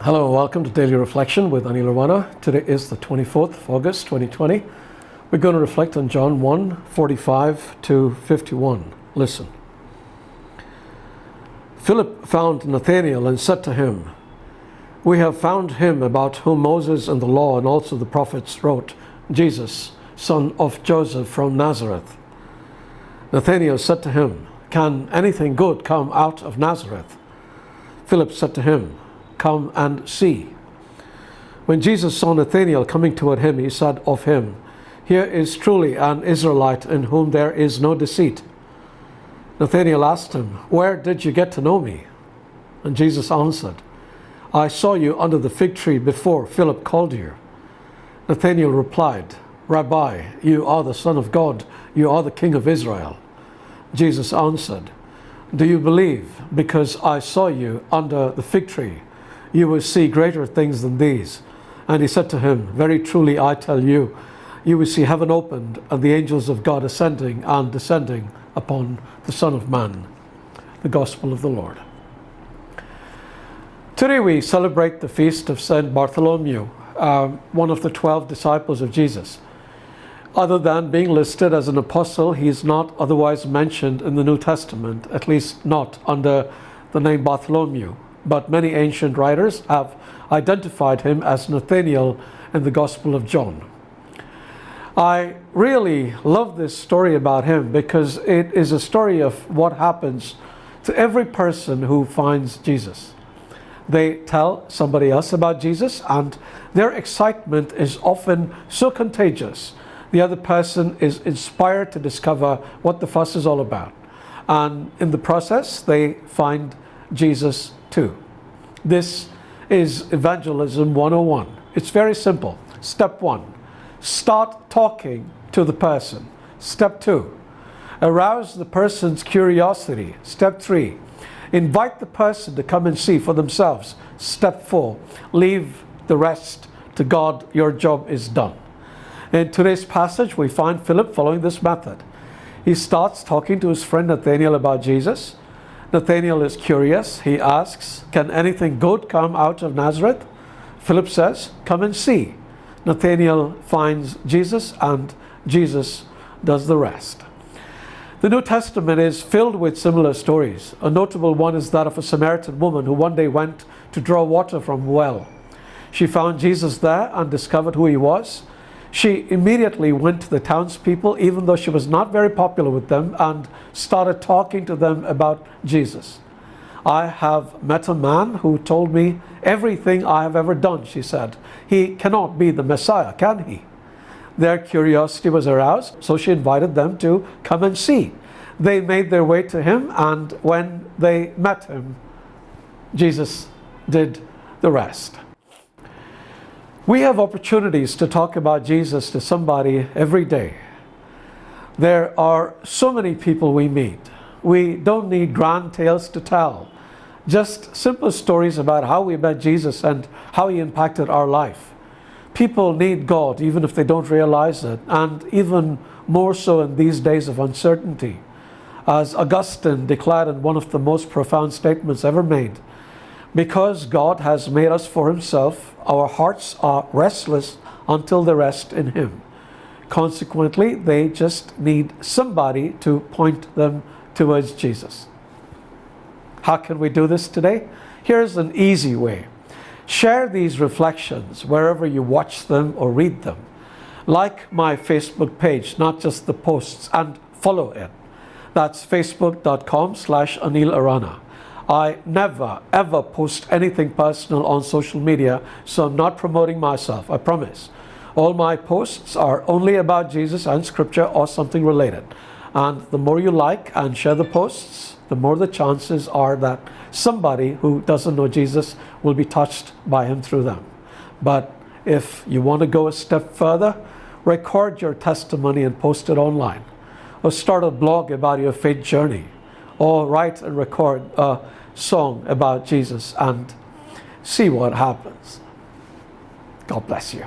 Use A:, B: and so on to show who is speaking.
A: Hello, welcome to Daily Reflection with Aneel Aranha. Today is the 24th of August 2020. We're going to reflect on John 1:45 to 51. Listen. Philip found Nathanael and said to him, "We have found him about whom Moses and the law and also the prophets wrote, Jesus, son of Joseph from Nazareth." Nathanael said to him, "Can anything good come out of Nazareth?" Philip said to him, "Come and see." When Jesus saw Nathanael coming toward him, he said of him, "Here is truly an Israelite in whom there is no deceit." Nathanael asked him, "Where did you get to know me?" And Jesus answered, "I saw you under the fig tree before Philip called you." Nathanael replied, "Rabbi, you are the Son of God, you are the King of Israel." Jesus answered, "Do you believe because I saw you under the fig tree? You will see greater things than these." And he said to him, "Very truly I tell you, you will see heaven opened and the angels of God ascending and descending upon the Son of Man." The Gospel of the Lord. Today we celebrate the feast of Saint Bartholomew, one of the 12 disciples of Jesus. Other than being listed as an apostle, he is not otherwise mentioned in the New Testament, at least not under the name Bartholomew. But many ancient writers have identified him as Nathanael in the Gospel of John. I really love this story about him because it is a story of what happens to every person who finds Jesus. They tell somebody else about Jesus, and their excitement is often so contagious. The other person is inspired to discover what the fuss is all about. And in the process, they find Jesus too. This is Evangelism 101. It's very simple. Step 1, start talking to the person. Step 2, arouse the person's curiosity. Step 3, invite the person to come and see for themselves. Step 4, leave the rest to God. Your job is done. In today's passage, we find Philip following this method. He starts talking to his friend Nathanael about Jesus. Nathanael is curious. He asks, "Can anything good come out of Nazareth?" Philip says, "Come and see." Nathanael finds Jesus, and Jesus does the rest. The New Testament is filled with similar stories. A notable one is that of a Samaritan woman who one day went to draw water from a well. She found Jesus there and discovered who he was. She immediately went to the townspeople, even though she was not very popular with them, and started talking to them about Jesus. "I have met a man who told me everything I have ever done," she said. "He cannot be the Messiah, can he?" Their curiosity was aroused, so she invited them to come and see. They made their way to him, and when they met him, Jesus did the rest. We have opportunities to talk about Jesus to somebody every day. There are so many people we meet. We don't need grand tales to tell. Just simple stories about how we met Jesus and how he impacted our life. People need God even if they don't realize it, and even more so in these days of uncertainty. As Augustine declared in one of the most profound statements ever made, "Because God has made us for himself, our hearts are restless until they rest in him." Consequently, they just need somebody to point them towards Jesus. How can we do this today? Here's an easy way. Share these reflections wherever you watch them or read them. Like my Facebook page, not just the posts, and follow it. That's facebook.com/Aneel Aranha. I never, ever post anything personal on social media, so I'm not promoting myself, I promise. All my posts are only about Jesus and Scripture or something related. And the more you like and share the posts, the more the chances are that somebody who doesn't know Jesus will be touched by him through them. But if you want to go a step further, record your testimony and post it online. Or start a blog about your faith journey. Or write and record a song about Jesus and see what happens. God bless you.